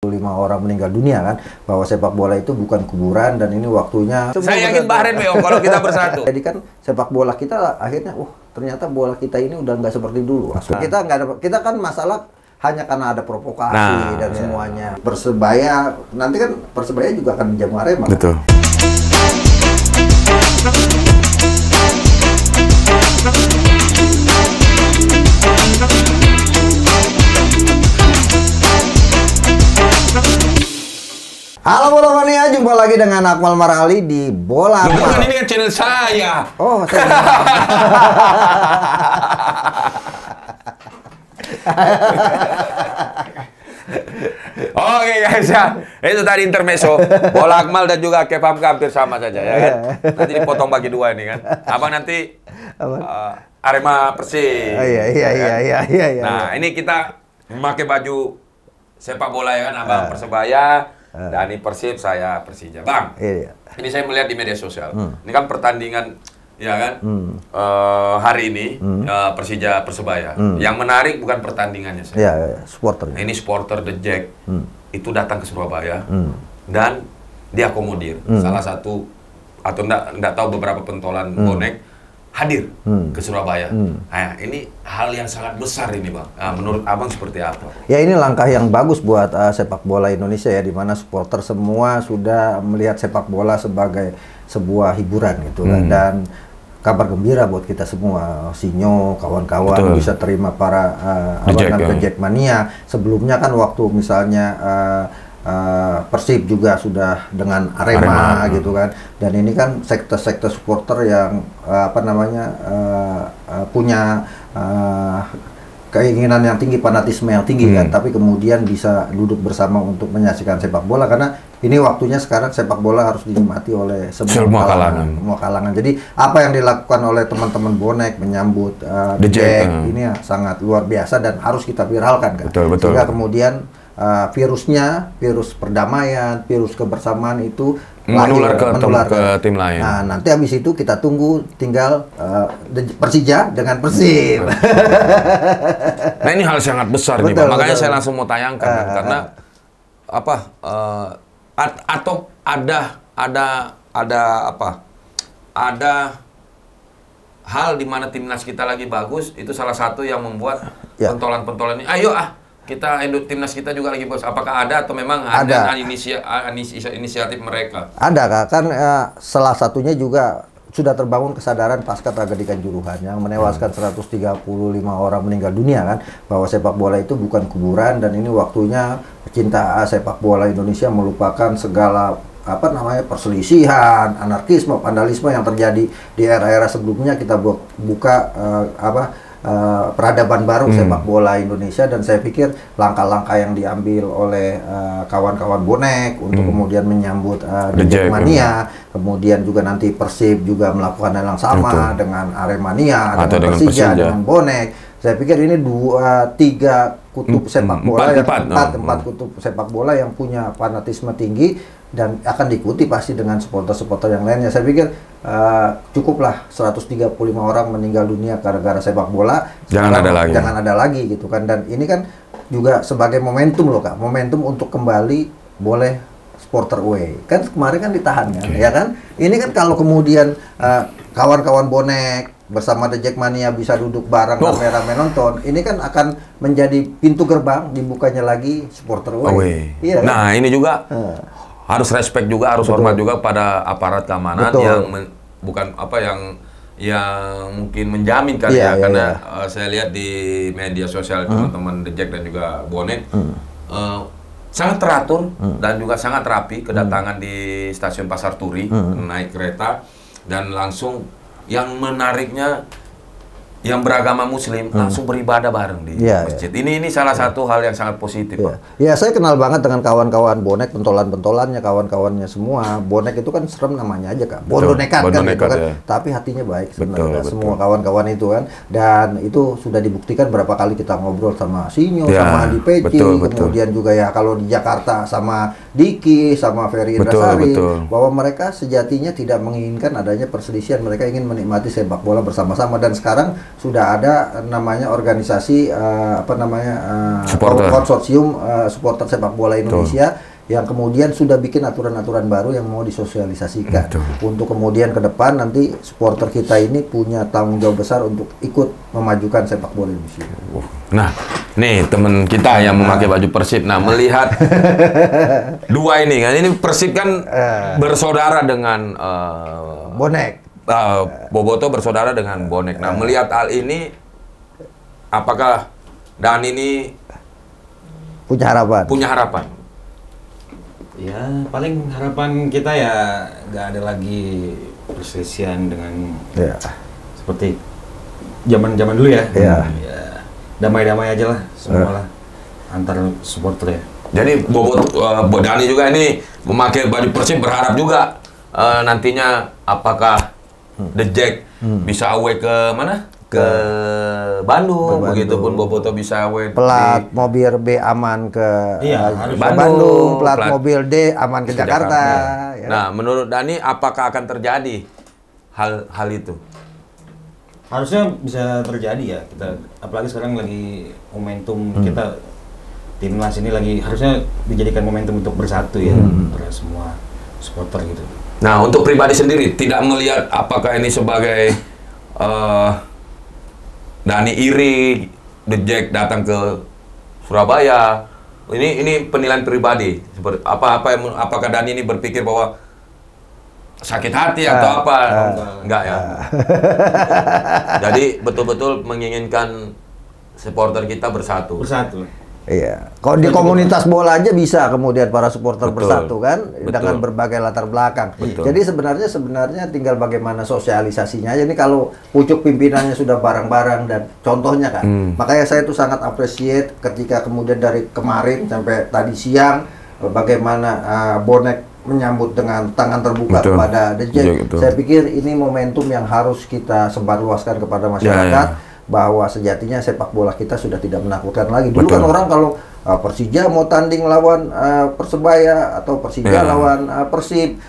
5 orang meninggal dunia kan, bahwa sepak bola itu bukan kuburan dan ini waktunya. Saya yakin Bahrain Meo kalau kita bersatu. Jadi kan sepak bola kita akhirnya, ternyata bola kita ini udah nggak seperti dulu. Kita nggak ada, kita kan masalah hanya karena ada provokasi dan semuanya. Persebaya nanti kan Persebaya juga akan menjamu Arema. Betul. Halo Bola Mania, jumpa lagi dengan Akmal Marhali di Bola Akmal. Bukan, ini kan channel saya. Oh, saya Oke guys ya, itu tadi intermezzo. Bola Akmal dan juga Kepam hampir sama saja ya kan. Nanti dipotong bagi dua ini kan. Abang nanti Arema Persib. Iya. Nah ini kita memakai baju sepak bola ya kan, Abang Persebaya, Dani Persib, saya Persija. Bang, ini saya melihat di media sosial. Ini kan pertandingan ya kan, hari ini Persija Persebaya. Yang menarik bukan pertandingannya saya. Iya, supporter. Ini supporter The Jack itu datang ke Surabaya dan diakomodir. Salah satu atau enggak tahu beberapa pentolan bonek hadir ke Surabaya. Nah, ini hal yang sangat besar ini, Bang. Nah, menurut Abang seperti apa? Ya, ini langkah yang bagus buat sepak bola Indonesia ya, di mana supporter semua sudah melihat sepak bola sebagai sebuah hiburan gitu kan. Dan kabar gembira buat kita semua, Sinyo, kawan-kawan bisa terima para The Jack Mania. Sebelumnya kan waktu misalnya Persib juga sudah dengan Arema gitu kan, dan ini kan sekte-sekte supporter yang punya keinginan yang tinggi, fanatisme yang tinggi kan, tapi kemudian bisa duduk bersama untuk menyaksikan sepak bola, karena ini waktunya sekarang sepak bola harus dinikmati oleh semua kalangan. Jadi apa yang dilakukan oleh teman-teman bonek menyambut The Jack ini sangat luar biasa dan harus kita viralkan kan. Sehingga kemudian virus perdamaian, virus kebersamaan itu menular ke tim lain. Nah, nanti habis itu kita tunggu tinggal Persija dengan Persib. Nah, ini hal sangat besar nih, Pak. Makanya saya langsung mau tayangkan karena atau ada hal di mana timnas kita lagi bagus, itu salah satu yang membuat pentolan-pentolan ini, ayo kita timnas kita juga lagi bagus. Apakah ada atau memang ada inisiatif mereka? Ada, Kak. Kan salah satunya juga sudah terbangun kesadaran pasca tragedi Kanjuruhan yang menewaskan 135 orang meninggal dunia kan, bahwa sepak bola itu bukan kuburan dan ini waktunya pecinta sepak bola Indonesia melupakan segala perselisihan, anarkisme, vandalisme yang terjadi di era-era sebelumnya. Kita buka peradaban baru sepak bola Indonesia, dan saya pikir langkah-langkah yang diambil oleh kawan-kawan bonek untuk kemudian menyambut The Jack Mania, kemudian juga nanti Persib juga melakukan hal yang sama dengan Aremania, dengan Persija, dengan bonek. Saya pikir ini 2-3 kutub sepak bola, empat kutub sepak bola yang punya fanatisme tinggi dan akan diikuti pasti dengan supporter-supporter yang lainnya. Saya pikir cukuplah 135 orang meninggal dunia gara-gara sepak bola. Jangan ada lagi gitu kan. Dan ini kan juga sebagai momentum loh, Kak. Momentum untuk kembali boleh supporter away. Kan kemarin kan ditahan kan, ya kan? Ini kan kalau kemudian kawan-kawan bonek bersama The Jack Mania bisa duduk bareng rame-rame nonton, ini kan akan menjadi pintu gerbang dibukanya lagi supporter away. Iya, nah, kan? Ini juga harus respect juga, harus hormat juga pada aparat keamanan yang bukan yang mungkin menjamin kan karena saya lihat di media sosial teman-teman The Jack dan juga Bonek sangat teratur dan juga sangat rapi kedatangan di stasiun Pasar Turi, naik kereta dan langsung yang menariknya yang beragama Muslim langsung beribadah bareng di masjid. Ini salah satu hal yang sangat positif, Pak. Ya, saya kenal banget dengan kawan-kawan bonek, pentolan-pentolannya, kawan-kawannya semua. Bonek itu kan serem namanya aja, Kak. Bondo nekat kan, gitu kan. Tapi hatinya baik sebenarnya semua kawan-kawan itu kan. Dan itu sudah dibuktikan berapa kali kita ngobrol sama Sinyo, sama Adi Peci, kemudian juga ya kalau di Jakarta sama Diki, sama Ferry Indrasari, bahwa mereka sejatinya tidak menginginkan adanya perselisihan. Mereka ingin menikmati sepak bola bersama-sama, dan sekarang sudah ada namanya organisasi Supporter. konsorsium supporter sepak bola Indonesia yang kemudian sudah bikin aturan-aturan baru yang mau disosialisasikan. Untuk kemudian ke depan nanti supporter kita ini punya tanggung jawab besar untuk ikut memajukan sepak bola Indonesia. Nah, nih teman kita yang memakai baju Persib, nah melihat dua ini kan, ini Persib kan bersaudara dengan Bonek. Boboto bersaudara dengan Bonek. Nah, melihat hal ini, apakah Dan ini punya harapan? Punya harapan. Ya, paling harapan kita ya nggak ada lagi perselisihan dengan seperti zaman-zaman dulu ya. Ya, damai-damai aja lah semua lah antar supporter ya. Jadi Dani juga ini memakai baju Persib berharap juga nantinya apakah The Jack bisa away ke mana? Ke Bandung. Begitupun Boboto bisa away plat mobil B aman ke Bandung, plat mobil D aman ke Jakarta. Ya. Nah, menurut Dani apakah akan terjadi hal itu? Harusnya bisa terjadi ya. Kita apalagi sekarang lagi momentum kita timnas ini lagi harusnya dijadikan momentum untuk bersatu ya antara semua supporter gitu. Nah, untuk pribadi sendiri tidak melihat apakah ini sebagai Dani iri, The Jack datang ke Surabaya. Ini penilaian pribadi. Seperti apakah Dani ini berpikir bahwa sakit hati atau apa? Enggak ya. Jadi betul-betul menginginkan supporter kita bersatu. Bersatu. Iya. Kalau di komunitas bola aja bisa kemudian para supporter bersatu kan dengan berbagai latar belakang. Jadi sebenarnya tinggal bagaimana sosialisasinya aja. Ini kalau pucuk pimpinannya sudah bareng-bareng dan contohnya kan. Makanya saya tuh sangat appreciate ketika kemudian dari kemarin sampai tadi siang bagaimana Bonek menyambut dengan tangan terbuka kepada The Jack. Saya pikir ini momentum yang harus kita sebarluaskan kepada masyarakat. Bahwa sejatinya sepak bola kita sudah tidak menakutkan lagi. Dulu kan orang kalau Persija mau tanding lawan Persebaya atau Persija lawan Persib,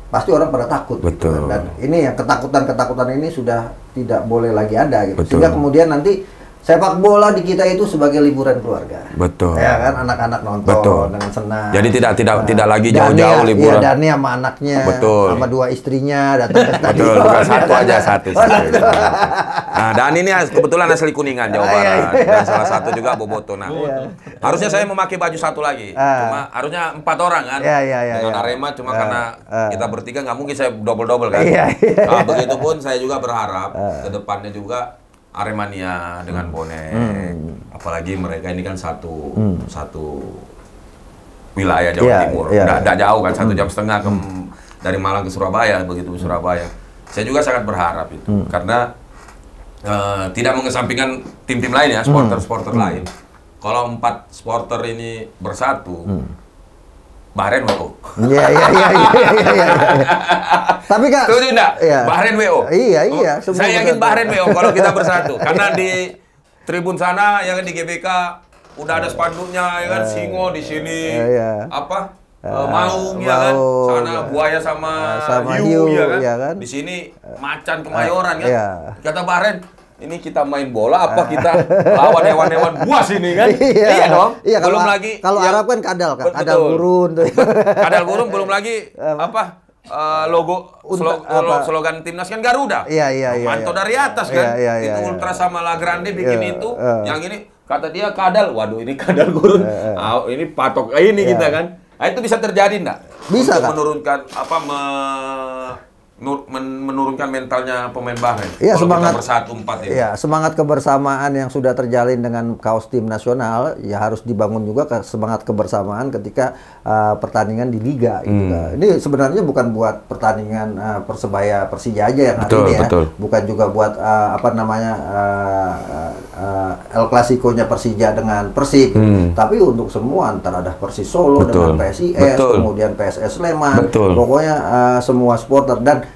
pasti orang pada takut. Gitu. Dan ini yang ketakutan ini sudah tidak boleh lagi ada. Gitu. Sehingga kemudian nanti sepak bola di kita itu sebagai liburan keluarga. Ya kan anak-anak nonton dengan senang. Jadi tidak lagi jauh-jauh liburan. Iya, Dani sama anaknya, sama dua istrinya datang ke stadion. Bukan satu. Nah, Dani ini kebetulan asli Kuningan, Jawa Barat. Dan salah satu juga Boboto. Nah, harusnya saya memakai baju satu lagi. Cuma harusnya 4 orang kan. Dengan Arema cuma karena kita bertiga nggak mungkin saya double kan. Nah, begitupun saya juga berharap ke depannya juga Aremania dengan Bonek, apalagi mereka ini kan satu wilayah Jawa Timur, nggak jauh kan 1,5 jam dari Malang ke Surabaya, begitu Surabaya. Saya juga sangat berharap itu, karena tidak mengesampingkan tim-tim lain ya, supporter lain. Kalau 4 supporter ini bersatu, Bahrain WO. Iya. Tapi Kak, setuju enggak? Bahrain WO. Iya. Saya yakin Bahrain WO kalau kita bersatu. Karena di tribun sana yang di GBK udah ada spanduknya ya kan, singo di sini. Maung ya kan. Sana buaya sama hiu ya kan. Di sini macan kemayoran kan. Kata Bahrain, ini kita main bola apa kita lawan hewan-hewan buas ini kan? Iya dong. Iya, belum lagi kalau Arab kan kadal gurun. Kadal gurun belum lagi slogan timnas kan Garuda. Iya. Mantau dari atas kan. Itu Ultra sama La Grande bikin itu. Yang ini kata dia kadal. Waduh, ini kadal gurun. Ini patok ini kita kan. Nah, itu bisa terjadi enggak? Bisa kan? Menurunkan menurunkan mentalnya pemain Bahrain. Iya, semangat bersatu 4 ini. Iya, semangat kebersamaan yang sudah terjalin dengan kaos tim nasional ya harus dibangun juga semangat kebersamaan ketika pertandingan di liga gitu. Ini sebenarnya bukan buat pertandingan Persebaya Persija aja yang hari ini ya. Bukan juga buat El Clasico-nya Persija dengan Persib. Tapi untuk semua, antara ada Persis Solo dengan PSIS, kemudian PSS Sleman. Pokoknya semua supporter dan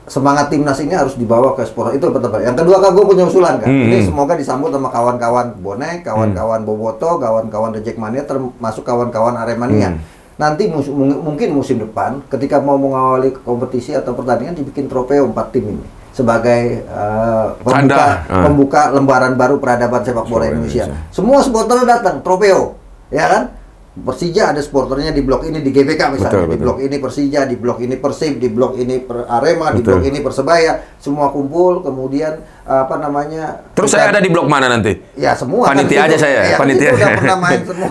semangat timnas ini harus dibawa ke sport. Itu pertama. Yang kedua, Kak, gue punya usulan kan. Ini semoga disambut sama kawan-kawan Bonek, kawan-kawan Boboto, kawan-kawan The Jackmania, termasuk kawan-kawan Aremania. Nanti mungkin musim depan ketika mau mengawali kompetisi atau pertandingan dibikin trofeo 4 tim ini. sebagai pembuka lembaran baru peradaban sepak bola Indonesia. Semua supporter datang, Tropeo, ya kan? Persija ada supporternya di blok ini di GBK misalnya, di blok ini Persija, di blok ini Persib, di blok ini Arema, di blok ini Persebaya, semua kumpul, kemudian apa namanya? Terus saya ada di blok mana nanti? Ya semua. Panitia aja saya. Ya, panitia. Udah pernah main semua.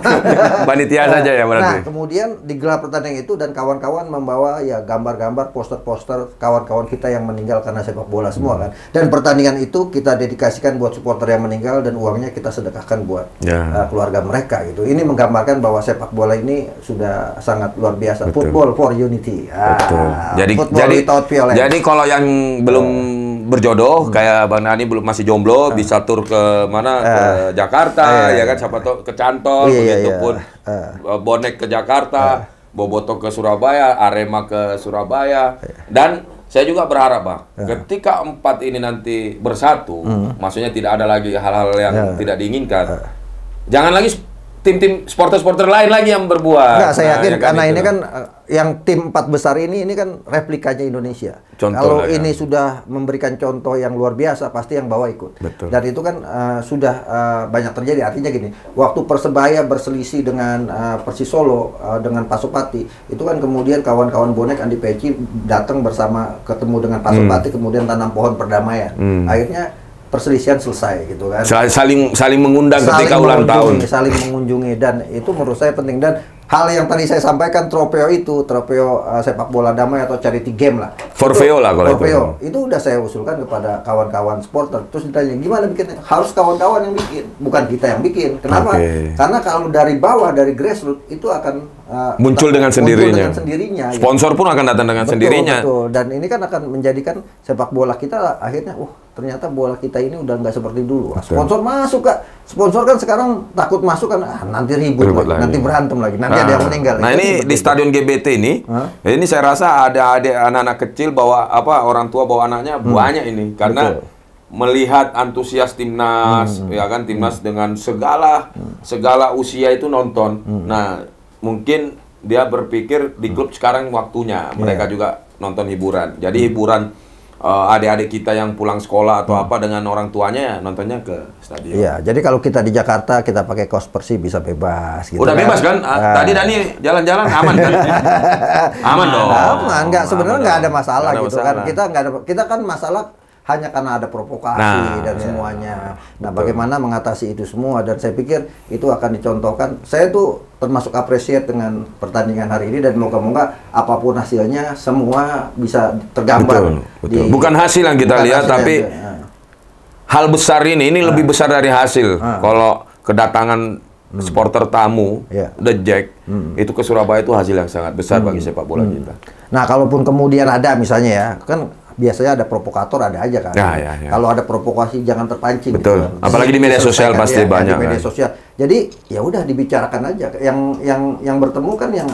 Panitia saja ya berarti. Nah kemudian digelar pertandingan itu dan kawan-kawan membawa ya gambar-gambar, poster-poster kawan-kawan kita yang meninggal karena sepak bola semua kan. Dan pertandingan itu kita dedikasikan buat supporter yang meninggal dan uangnya kita sedekahkan buat keluarga mereka gitu. Ini menggambarkan bahwa sepak bola ini sudah sangat luar biasa. Football for unity. Jadi kalau yang belum berjodoh kayak Bang Nani belum masih jomblo bisa tur ke mana ke Jakarta ya kan, siapa tahu ke Cantol, begitupun bonek ke Jakarta, Boboto ke Surabaya, Arema ke Surabaya. Dan saya juga berharap Bang, ketika 4 ini nanti bersatu, maksudnya tidak ada lagi hal-hal yang tidak diinginkan. Jangan lagi tim-tim supporter-supporter lain lagi yang berbuat. Enggak, saya yakin ya karena ini kan yang tim 4 besar ini kan replikanya Indonesia. Kalau ini sudah memberikan contoh yang luar biasa, pasti yang bawah ikut. Betul. Dan itu kan sudah banyak terjadi. Artinya gini, waktu Persebaya berselisih dengan Persis Solo dengan Pasopati, itu kan kemudian kawan-kawan bonek Andi Peci datang bersama ketemu dengan Pasopati, kemudian tanam pohon perdamaian. Akhirnya perselisihan selesai gitu kan. Saling mengundang ketika ulang tahun. Saling mengunjungi dan itu menurut saya penting. Dan hal yang tadi saya sampaikan Tropeo sepak bola damai atau charity game lah. Forfeo lah kalau itu udah saya usulkan kepada kawan-kawan supporter. Terus ditanya gimana bikinnya? Harus kawan-kawan yang bikin, bukan kita yang bikin. Kenapa? Karena kalau dari bawah, dari grassroots itu akan muncul dengan sendirinya. Sponsor pun akan datang dengan sendirinya. Betul. Dan ini kan akan menjadikan sepak bola kita akhirnya, ternyata bola kita ini udah nggak seperti dulu. Sponsor masuk Kak. Sponsor kan sekarang takut masuk kan nanti ribut lagi, nanti berantem lagi, nanti ada yang meninggal. Nah ini di Stadion GBT ini saya rasa ada anak-anak kecil bawa orang tua bawa anaknya banyak ini karena melihat antusias timnas, ya kan, timnas dengan segala usia itu nonton. Nah mungkin dia berpikir di klub sekarang waktunya mereka juga nonton hiburan. Jadi hiburan adik-adik kita yang pulang sekolah atau apa dengan orang tuanya ya nontonnya ke stadion. Iya, jadi kalau kita di Jakarta kita pakai kaos Persib bisa bebas gitu. Udah bebas kan? Tadi Dani jalan-jalan aman kan? Aman dong. Aman, enggak sebenarnya enggak ada masalah gitu kan. Kita kan masalah hanya karena ada provokasi dan semuanya. Nah, bagaimana mengatasi itu semua dan saya pikir itu akan dicontohkan. Saya tuh termasuk appreciate dengan pertandingan hari ini dan moga-moga apapun hasilnya semua bisa tergambar. Betul. Bukan hasil yang kita lihat tapi hal besar ini lebih besar dari hasil. Kalau kedatangan supporter tamu The Jack itu ke Surabaya itu hasil yang sangat besar bagi sepak bola kita. Nah, kalaupun kemudian ada misalnya ya, kan biasanya ada provokator ada aja kan. Kalau ada provokasi jangan terpancing. Betul. Gitu kan. Apalagi di media sosial pasti banyak. Di media sosial. Jadi ya udah dibicarakan aja. Yang bertemu kan yang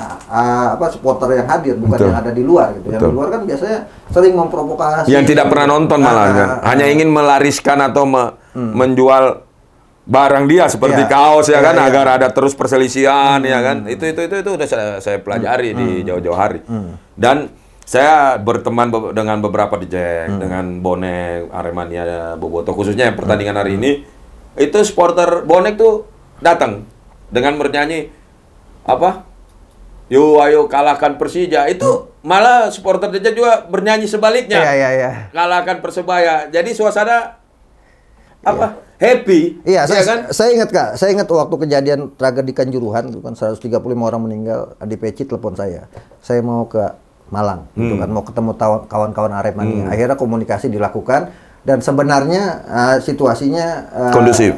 supporter yang hadir bukan yang ada di luar gitu. Yang di luar kan biasanya sering memprovokasi. Yang tidak pernah nonton malah kan. Hanya ingin melariskan atau menjual barang dia seperti kaos ya kan agar ada terus perselisihan ya kan. Itu udah saya pelajari di jauh-jauh hari. Dan saya berteman dengan beberapa di Jack, dengan bonek Aremania Boboto, khususnya yang pertandingan hari ini, itu supporter bonek tuh datang dengan bernyanyi "Yo ayo kalahkan Persija", itu malah supporter Jack juga bernyanyi sebaliknya, kalahkan Persebaya. Jadi suasana happy. Iya, saya ingat Kak, saya ingat waktu kejadian tragedi Kanjuruhan, itu kan 135 orang meninggal, Adi Peci telepon saya mau ke Malang, gitu kan, mau ketemu kawan-kawan Aremania. Akhirnya komunikasi dilakukan dan sebenarnya situasinya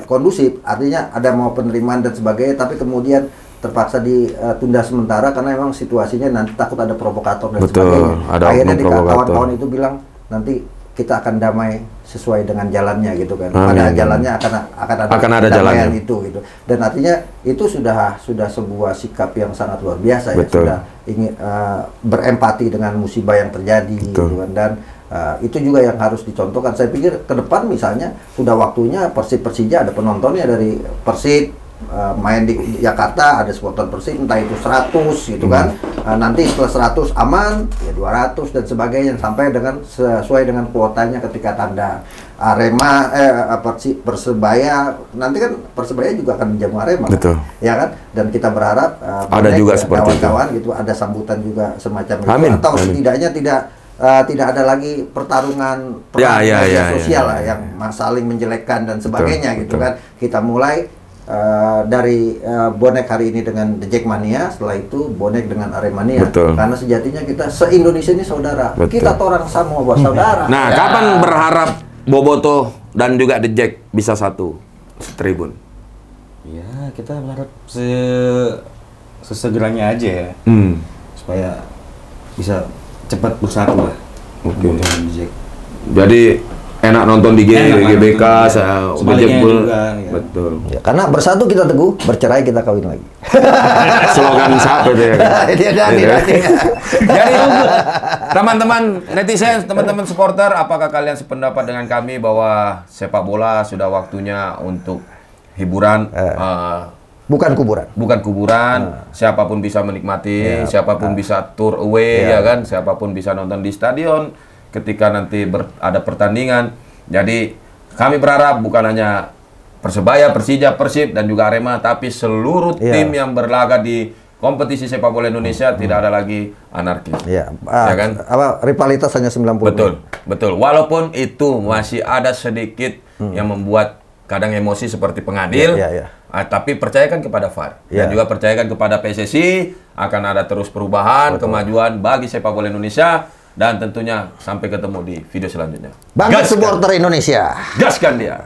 kondusif, artinya ada mau penerimaan dan sebagainya, tapi kemudian terpaksa ditunda sementara karena memang situasinya nanti takut ada provokator dan sebagainya. Akhirnya kawan-kawan itu bilang nanti kita akan damai sesuai dengan jalannya gitu kan. Pada jalannya akan ada jalannya itu gitu. Dan artinya itu sudah sebuah sikap yang sangat luar biasa ya. Sudah ingin berempati dengan musibah yang terjadi gitu kan. Dan itu juga yang harus dicontohkan. Saya pikir ke depan misalnya sudah waktunya Persib Persija ada penontonnya dari Persib main di Jakarta ada supporter Persib entah itu 100 gitu kan. Nanti setelah 100 aman ya 200 dan sebagainya sampai dengan sesuai dengan kuotanya ketika tandang. Arema Persebaya nanti kan Persebaya juga akan menjamu Arema. Betul. Kan? Ya kan? Dan kita berharap ada juga seperti kawan-kawan gitu ada sambutan juga semacam Amin. itu atau Amin. setidaknya tidak ada lagi pertarungan media sosial lah yang saling menjelekkan dan sebagainya gitu kan. Kita mulai dari bonek hari ini dengan The Jackmania, setelah itu bonek dengan Aremania. Karena sejatinya kita se-Indonesia ini saudara. Kita orang sama saudara. Nah, kapan berharap Boboto dan juga The Jack bisa satu tribun? Ya, kita berharap sesegeranya aja ya. Supaya bisa cepat bersatu lah. Oke. The Jack. Jadi enak nonton di GBK, sebaliknya juga. Ya. Betul. Ya, karena bersatu kita teguh, bercerai kita kawin lagi. Slogan siapa itu ya? Jadi teman-teman netizen, teman-teman supporter, apakah kalian sependapat dengan kami bahwa sepak bola sudah waktunya untuk hiburan? Bukan kuburan. Bukan kuburan. Siapapun bisa menikmati, siapapun bisa tour away, ya kan? Siapapun bisa nonton di stadion ketika nanti ada pertandingan. Jadi kami berharap bukan hanya Persebaya, Persija, Persib dan juga Arema, tapi seluruh tim yang berlaga di kompetisi sepak bola Indonesia tidak ada lagi anarkis. Ya kan? Rivalitas hanya 90. Betul. Walaupun itu masih ada sedikit yang membuat kadang emosi seperti pengadil. Tapi percayakan kepada VAR dan juga percayakan kepada PSSI akan ada terus perubahan, kemajuan bagi sepak bola Indonesia. Dan tentunya sampai ketemu di video selanjutnya. Bangkit supporter Indonesia. Gaskan dia.